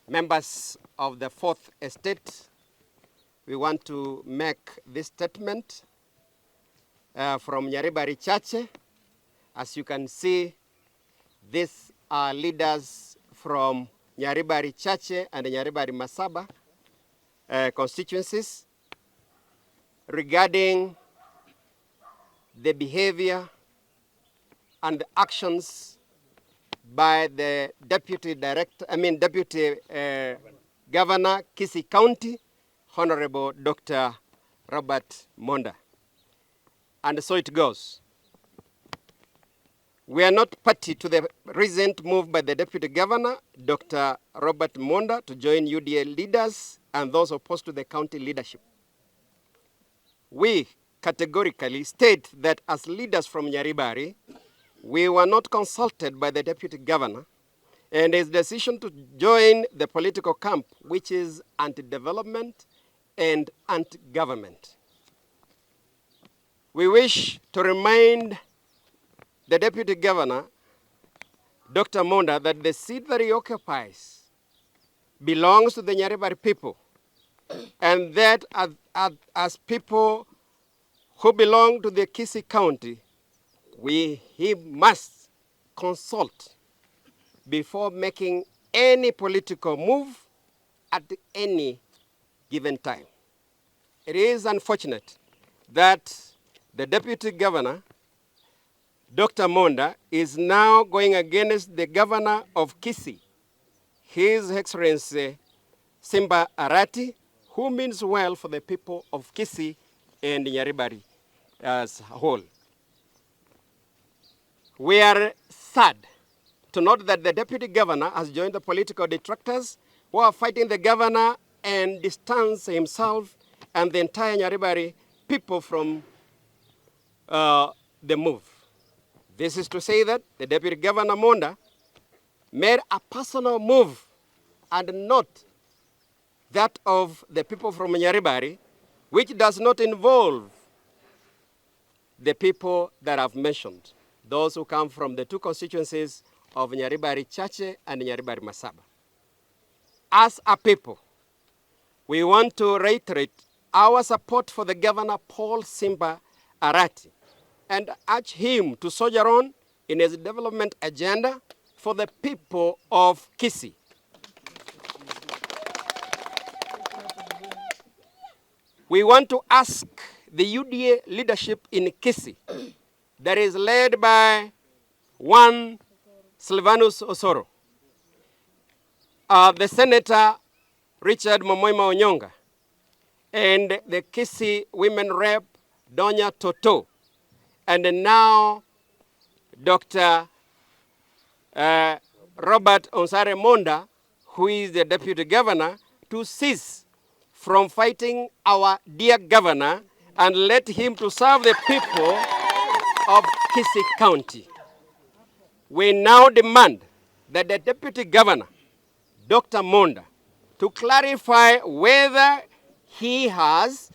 Members of the Fourth Estate, we want to make this statement from Nyaribari Church. As you can see, these are leaders from Nyaribari Church and Nyaribari Masaba constituencies regarding the behavior and the actions by the Deputy Governor, Kisii County, Honorable Dr. Robert Monda. And so it goes. We are not party to the recent move by the Deputy Governor, Dr. Robert Monda, to join UDA leaders and those opposed to the county leadership. We categorically state that as leaders from Nyaribari, we were not consulted by the Deputy Governor and his decision to join the political camp, which is anti-development and anti-government. We wish to remind the Deputy Governor, Dr. Monda, that the seat that he occupies belongs to the Nyaribari people, and that as people who belong to the Kisii County, he must consult before making any political move at any given time. It is unfortunate that the Deputy Governor, Dr. Monda, is now going against the Governor of Kisii, His Excellency Simba Arati, who means well for the people of Kisii and Nyaribari as a whole. We are sad to note that the Deputy Governor has joined the political detractors who are fighting the Governor and distance himself and the entire Nyaribari people from the move. This is to say that the Deputy Governor Monda made a personal move and not that of the people from Nyaribari, which does not involve the people that I've mentioned, those who come from the two constituencies of Nyaribari Church and Nyaribari Masaba. As a people, we want to reiterate our support for the Governor Paul Simba Arati and urge him to soldier on in his development agenda for the people of Kisii. We want to ask the UDA leadership in Kisii that is led by one Silvanus Osoro, the Senator Richard Momoima Onyonga, and the Kisii Women Rep Donya Toto, and now Dr. Robert Onsare Monda, who is the Deputy Governor, to cease from fighting our dear Governor and let him to serve the people of Kisii County. We now demand that the Deputy Governor, Dr. Monda, to clarify whether he has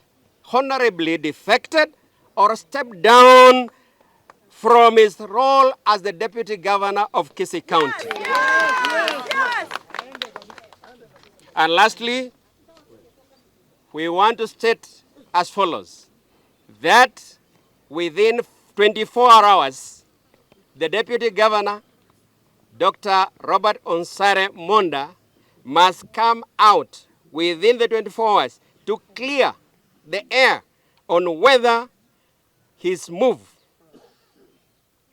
honorably defected or stepped down from his role as the Deputy Governor of Kisii County. Yes. And lastly, we want to state as follows, that within 24 hours, the Deputy Governor, Dr. Robert Onsare Monda, must come out within the 24 hours to clear the air on whether his move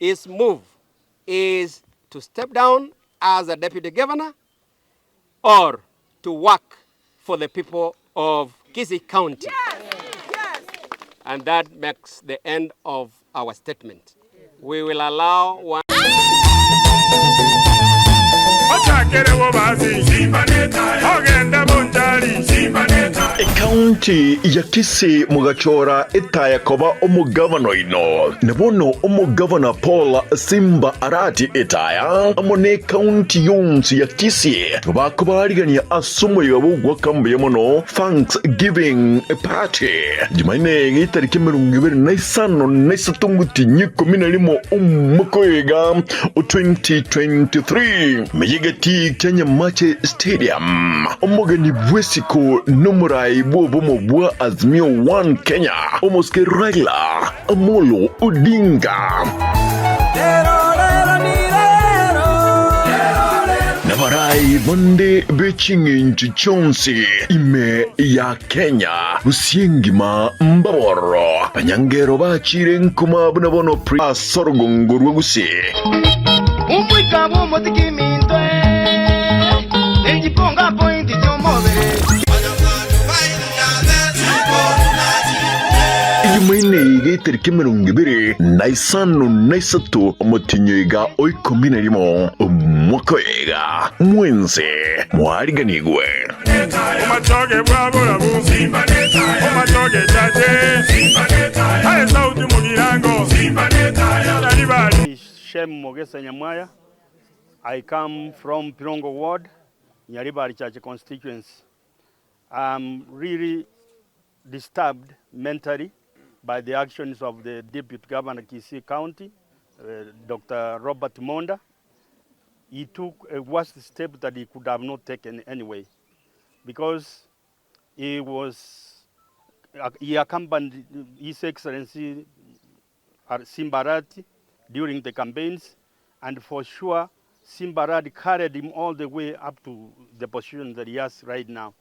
is to step down as a Deputy Governor or to work for the people of Kisii County. Yes. And that makes the end of our statement. We will allow one. A county County ya Kisii mugachora itaya koba umugavana ino nabono umugavana Paul Simba Arati itaya amone county yonsi ya Kisii bakubariganya asumo yabugwa kambe mono Thanksgiving party jimaine gitariki 25 n'isatumutinyi 11 umukwega 2023 meyegati Kenya Mache Stadium umugani bwesiko numurai bobo bwa Azimio 1 Kenya Omoske Raila Amolo Odinga Navarai Vande Bechinginchi Chonsi ime ya Kenya Usiengima Mbaboro Panyangero bachire nkuma bunabono pri sorgongurwa gusi Umwika mumotiki mintwe Ejiponga pointi chomobere Ijumaine gitariki 25 umutinyiga oikominarimo umwakwega mwenze mwariganigwe Umatoge bwabura bu Simba neta Umatoge tate Simba neta Hai sauti mugirango Simba neta Nyaribari Shem Mogesa Nyamwaya. I come from Pirongo Ward, Nyaribari Church constituency. I'm really disturbed mentally by the actions of the Deputy Governor Kisii County, Dr. Robert Monda. He took a worst step that he could have not taken anyway, because he accompanied His Excellency Simba Arati during the campaigns, and for sure Simba Arati carried him all the way up to the position that he has right now.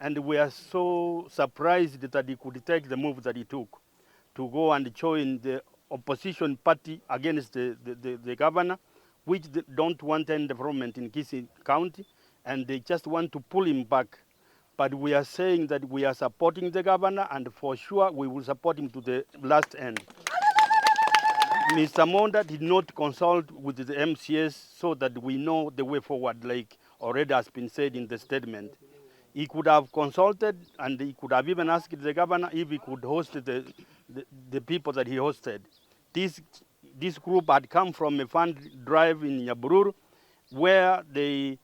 And we are so surprised that he could take the move that he took to go and join the opposition party against the governor, which don't want any development in Kisii County, and they just want to pull him back. But we are saying that we are supporting the governor, and for sure we will support him to the last end. Mr. Monda did not consult with the MCS so that we know the way forward, like already has been said in the statement. He could have consulted, and he could have even asked the governor if he could host the people that he hosted. This group had come from a fund drive in Nyabururu, where they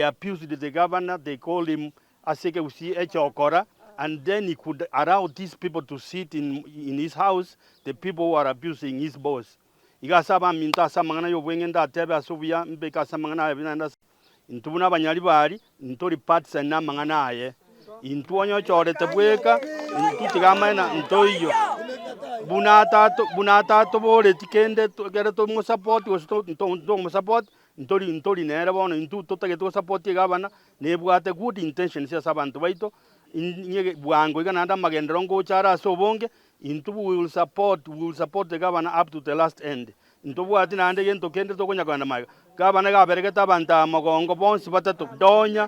abused the governor. They called him Aseke Usi Echokora, and then he could allow these people to sit in his house, the people who are abusing his boss. Igasaba minta samangana yo wengenda tebe asubia mbeka samangana abinanda intubuna abanyaribari intori parts na mangana aye intuonyo chore tebweka intutigama na ntoyo bunata to bore tikende gere to mo support was to mo support intori nera bono intu to tage to support gabana ne bwate good intentions ya sabantu baito inye bwango igananda magendero ngo chara sobonge intu we will support the governor up to the last end. Intu bwati nande gento kende to konyagana maga governor ga bereketa banta magongo bonsi batatu donya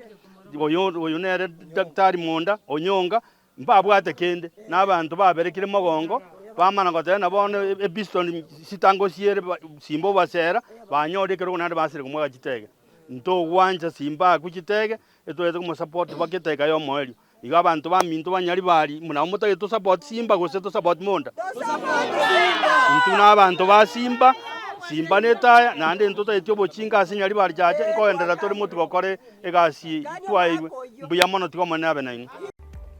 oyonere Dr. Monda onyonga mba bwate kende nabantu baberekire magongo bamana gotena bono episton sitango siere simbo basera banyode kero nande basire kumwa kitege nto wanja simba kuchitege eto mu support bakitega yo moyo iga abantu baminto banyaribari muna umutage to support Simba gose to support Monda ntuna abantu ba Simba neta nande ntoto etyo bochinga asinyaribari jaje nkoendera tori mutu gokore egasi twaigwe buya mono tikomone abenai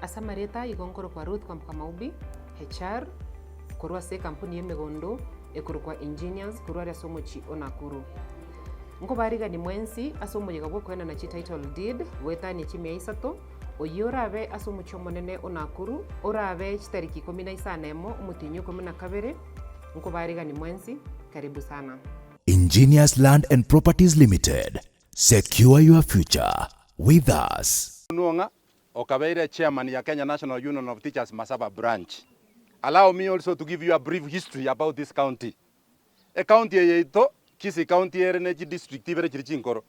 asamareta igongoro kwa Ruth kwa Maubi HR korwa se kampuni yemegondo ekurukwa engineers kurwa ya somochi onakuru ngo bariga ni mwensi asomoyega gwo kwena na title deed wetani chimia isato oyurabe asomucho monene onakuru orabe chitariki 15 umutinyo 12 ngo bariga ni mwensi karibu sana. Engineers Land and Properties Limited, secure your future with us. Nuonga Okabeire, chairman ya Kenya National Union of Teachers Masaba branch. Allow me also to give you a brief history about this county. A county yeto Kisii County Energy District ibere chirichinkoro.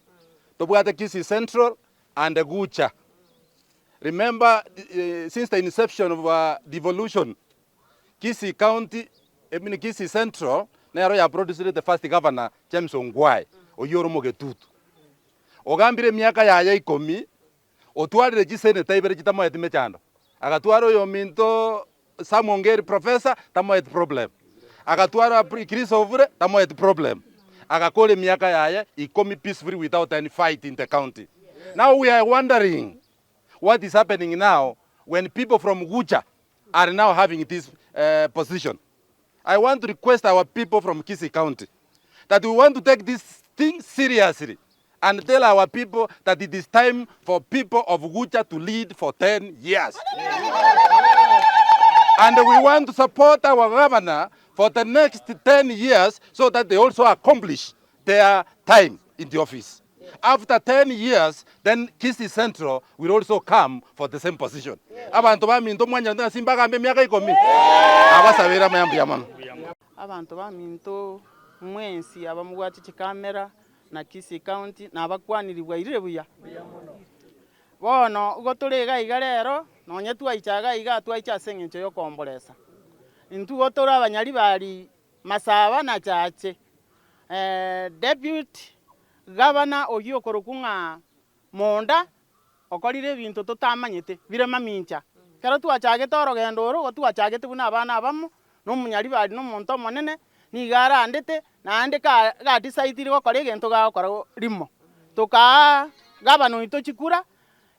Tobwate Kisii Central and Gucha. Remember, since the inception of devolution, Kisii County, Kisii Central, Nero ya produced the first governor, James Ongwai, Oyoro Mogetutu. Ogambire miaka ya 10, otwalire gisene taibere kitamo etimechando. agatwara oyo minto Samongeri professor tamoet problem agatwara Chris Ovure tamoet problem agakole miaka yaye ikomi peacefully without any fight in the county. Now we are wondering what is happening now when people from Gucha are now having this position. I want to request our people from Kisii County that we want to take this thing seriously and tell our people that it is time for people of Gucha to lead for 10 years. And we want to support our governor for the next 10 years so that they also accomplish their time in the office. After 10 years, then Kisii Central will also come for the same position. Abantu baminto mwanya na simba kambe miaka ikomi. Abasabira mayambu yamano. Abantu baminto mwensi abamugwati chikamera na Kisii County na abakwaniribwa irebuya. Bono ugo turega iga rero nonye twaichaga iga twaicha sengencho yo kombolesa. Intugo tora Nyaribari masaba na chache. Deputy Governor oyo korokunga Monda okorire bintu tutamanyete bire mamincha. Kero twachage toro gendoro go twachagete buna abana abamo no Nyaribari no monto monene ni gara andete na andeka ga decide go kore gento ga kora rimo. Toka Governor ito chikura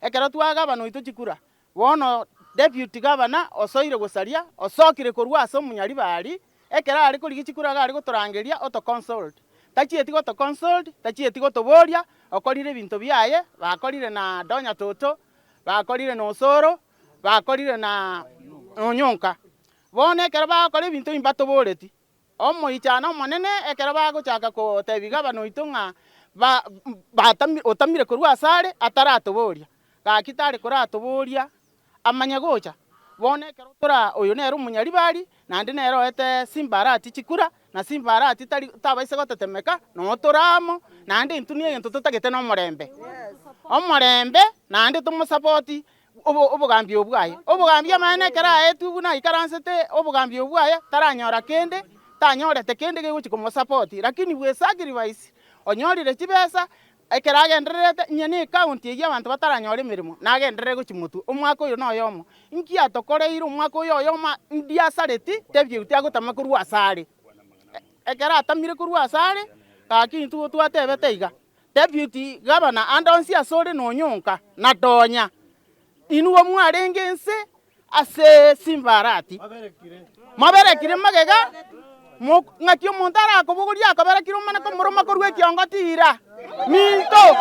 ekero twa Governor ito chikura. Wono Deputy Governor osoire gosaria osokire korwa aso Nyaribari ekera ari kuri gichikura ga ari gotorangeria auto consult. Tachi etigo to consult, tachi etigo to boria, okorire bintu biaye, bakorire na donya toto, bakorire no soro, bakorire na onyonka. Bone ekera bakore bintu imbato boreti. Omo ichana monene ekera bagochaka ko tebiga bano itunga otamire korwa asare atarato boria. Ga kitare korato boria amanya gocha. Bone ekera tora oyo nero Nyaribari na ndi nero ete simbarati chikura. Na simbarati tabaise gotetemeka no toramo na ndi intunie gento tutagete no morembe. Omorembe na ndi tumusapoti obugambi obwaye. Obugambi amane kera etu buna ikaransete obugambi obwaye taranyora kende tanyorete kende geguchi kumusapoti lakini bwe sacrifice onyorire chibesa ekera agenderete nyene county egi abantu bataranyora emirimo nagenderere gochimutu omwaka oyo no yomo inki atokoreire omwaka oyo yoma ndia sareti tebye utagotama kurwa asare ekera atamire kurwa asare kaki ntu twatebete iga Deputy Governor andonsi asore no nyonka na donya inuwo mwarengense ase simbarati maberekire magega ngakio montara ko buguria ko berekire umana ko muroma ko rwe kiongotira minto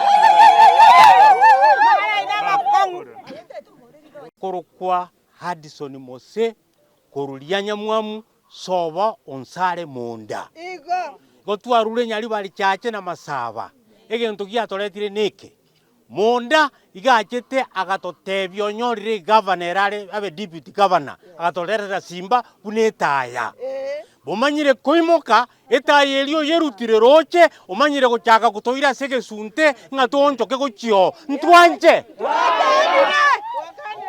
korokwa Hadison Mose korulia nyamwamu soba onsare Monda go twarure Nyaribari chache na masaba egento giatoretire neke Monda igachete agatotebio nyorire governor are abe deputy governor agatorera simba kunetaya bomanyire koimoka etaya elio yerutire roche omanyire gochaka gutoira sege sunte ngatonchoke gochio ntwanje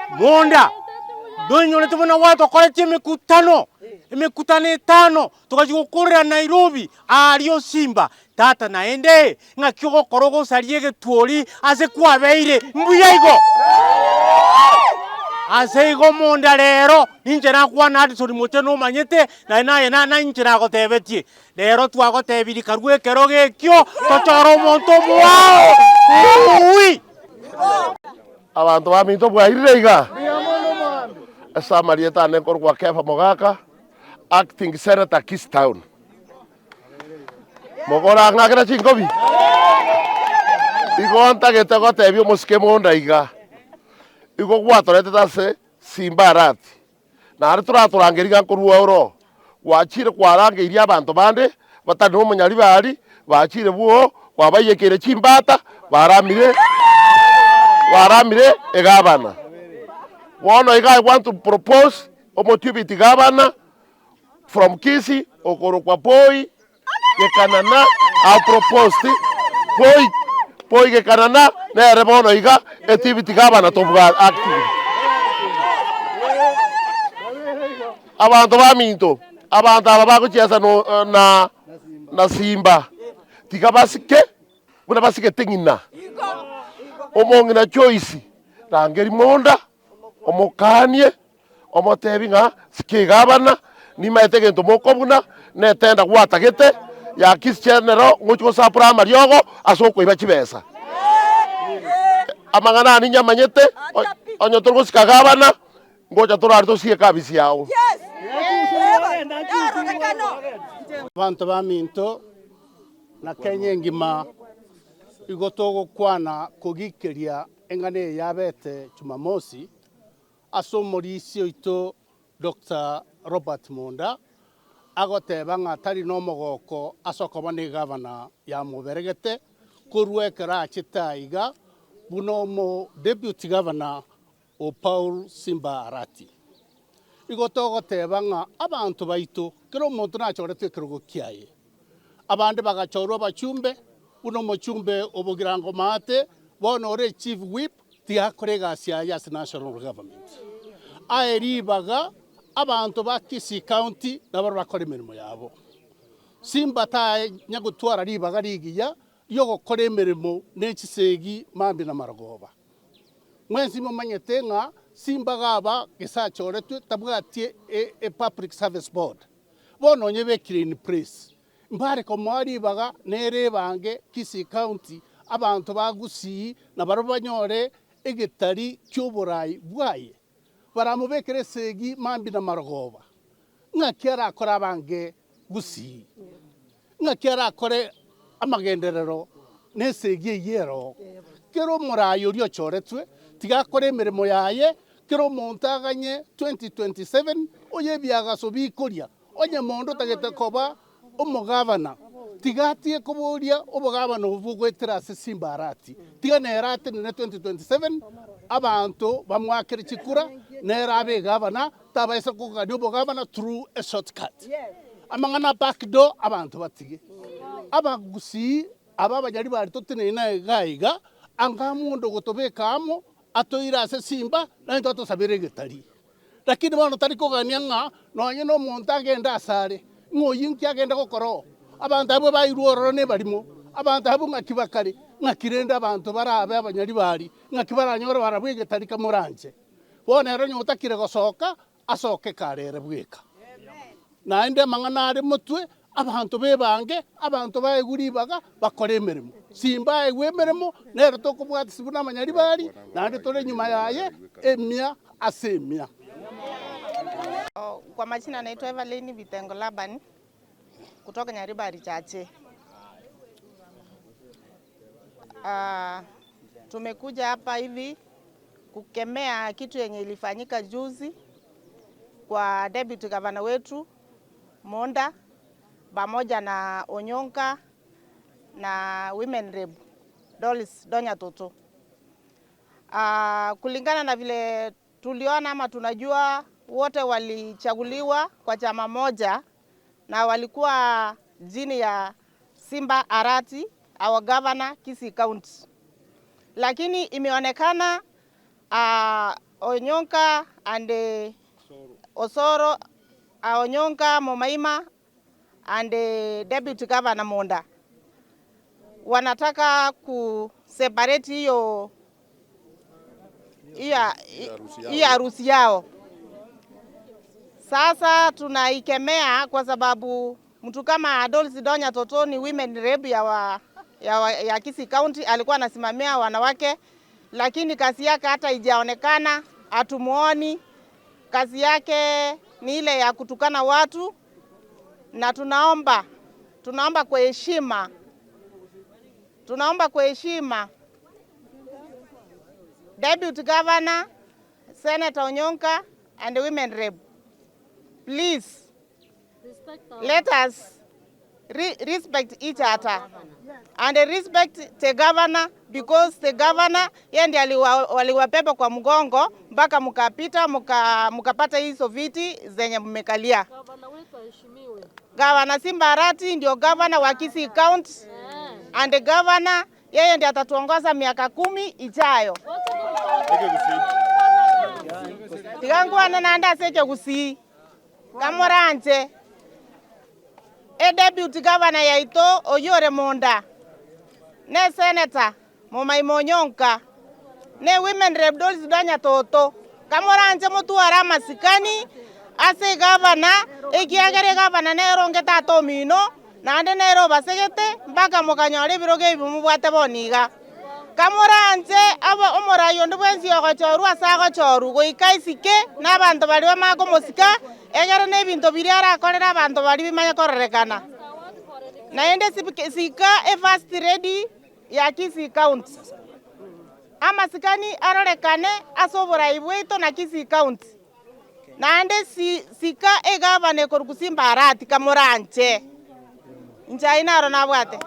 Monda donyo tubona watu koleche mikutano imekutana etano tukachikukorera Nairobi alio simba tata naende ngakyo korogo sariege tuoli ase kwabeire mbuyaigo ase igo Monda rero ninje nakwana Hadison Mose no manyete na ninje nagotebetie rero twagotebiri karwe kero gekyo tochoro monto mwao ui abantu baminto bwairire iga asa marieta ne korwa kefa mogaka acting senator Kisii Town mogora ngakira chingobi igo antagete gotebio musike Monda iga igo gwatorete tase simbarati na ari turaturangeriga kurwa oro wachire kwarangeiria abantu bande batari no Nyaribari bachire buo kwabayekere chimbata baramire egabana. One I want to propose Deputy Governor from Kisii Okorokwa Poi Gekanana I proposed Poi Gekanana ne rebono iga Deputy Governor to active. Abantu baminto abantu ababago chiasa no na simba tikabasike buna basike tingina omongina choice rangeri Monda omokanie omotebi ng'a sikigabana nimaete gento mokobuna netenda gwatagete ya Kisii chenero ngochiko sa primary yogo asoko iba chibesa amangana ni nyamanyete onyo turgo sikagabana ngocha turari tosie kabisi yao Abantu baminto na Kenya ngima igotogo kwana kugikiria engane yabete Jumamosi asomori ito Dr. Robert Monda agoteba ng'atari n'omogoko asokoba ni gavana ya muberegete kurwekera chitaiga buno mo deputy governor o Paul Simba Arati igotogoteba ng'a abantu baito kero omonto nachorete kirogo kiaye abande bagachorwa bachumbe buno mochumbe obogirango mate bono ore chief whip tiakore gasia as national government aeribaga abantu ba Kisii County nabaro bakora emirimo yabo Simba ta nyagutwara ribaga rigiya yogokora emirimo n'ekisegi mambi na maragoba mwensi mumanyete ng'a Simba gaba gisachoretwe tabwatie a public service board bono nyebekire in place mbare komwari baga nere bange Kisii County abantu bagusii na baro banyore egetari cy'oburai bwaye baramubekere segi mambi na maragoba ngakera akora bange gusii ngakera akore amagenderero nesegi yero kero murayo ryo choretwe tigakore emirimo yaye kero montaganye 2027 oye biagaso bikoria onye mondo tagete koba omugavana tigatie kuburia obugavana obugwetera Simba Arati tiganera ati ne 2027 abantu bamwakira chikura nera abe gavana tabaisa kugani obugavana through a shortcut amangana backdoor abantu batige abagusi ababanyari bari totinena gaiga angamundo gotobekamo atoira Simba na ndoto sabire getari lakini bono tari kugania ng'a nonye no muntu agenda asare ng'oyinki agenda gokoro abantu abo bairuoro ne barimo abantu abo ng'akibakare ng'akirenda abantu barabe abanyari bari ng'akibaranyora barabwege tari kamuranje bona ero nyotakire gosoka asoke karere bweka naende mang'ana ari mutwe abantu bebange abantu baeguribaga bakore emirimo Simba egwe emirimo nero tokubwatisibu n'amanyari bari naende tore nyuma yaye emia asemia. Kwa majina naitwa Evelyn Vitengo Laban kutoka Nyaribari chache. Tumekuja hapa hivi kukemea kitu yenye ilifanyika juzi kwa deputy governor wetu Monda pamoja na Onyonka na women rep Dolis Donya Toto. Kulingana na vile tuliona ama tunajua wote walichaguliwa kwa chama moja na walikuwa jini ya Simba Arati, our governor Kisii County. Lakini imeonekana Onyonka and Osoro, Onyonka, Momaima and deputy governor Monda wanataka kuseparate hiyo harusi yao. Sasa tunaikemea kwa sababu mtu kama Dolis Donya Toto ni women rep ya Kisii County, alikuwa anasimamia wanawake, lakini kazi yake hata ijaonekana, hatumuoni. Kazi yake ni ile ya kutukana watu, na tunaomba kwa heshima, Deputy Governor, Senator Onyonka and the women rep, please let us respect each other and respect the governor, because the governor yeye ndiye waliwabeba kwa mgongo mpaka mukapata hizo viti zenye mmekalia. Governor Simba Arati ndio governor wa Kisii County and the governor yeye ndiye atatuongoza miaka 10 ijayo. Tigangu nanda seke Gusii kamoranje deputy governor yaito Oyore Monda ne senator Momaima Onyonka ne women rep Dolis Donya Toto kamoranje mutwara masikani ase gavana ekiagere gavana neronge tato mino nande nero basegete mpaka mukanyore biroge ibumubwate boniga kamoranje abo omorayo ndubwensi yogochoru asago choru goikaisike n'abantu bari bamako musika egere n'ebintu biri arakorera abantu bari bimanya kororekana naende sika first ready ya Kisii County amasikani arorekane asobora ibweto na Kisii County naende sika egavana korukusimba arati kamoranje nchaina aro nabwate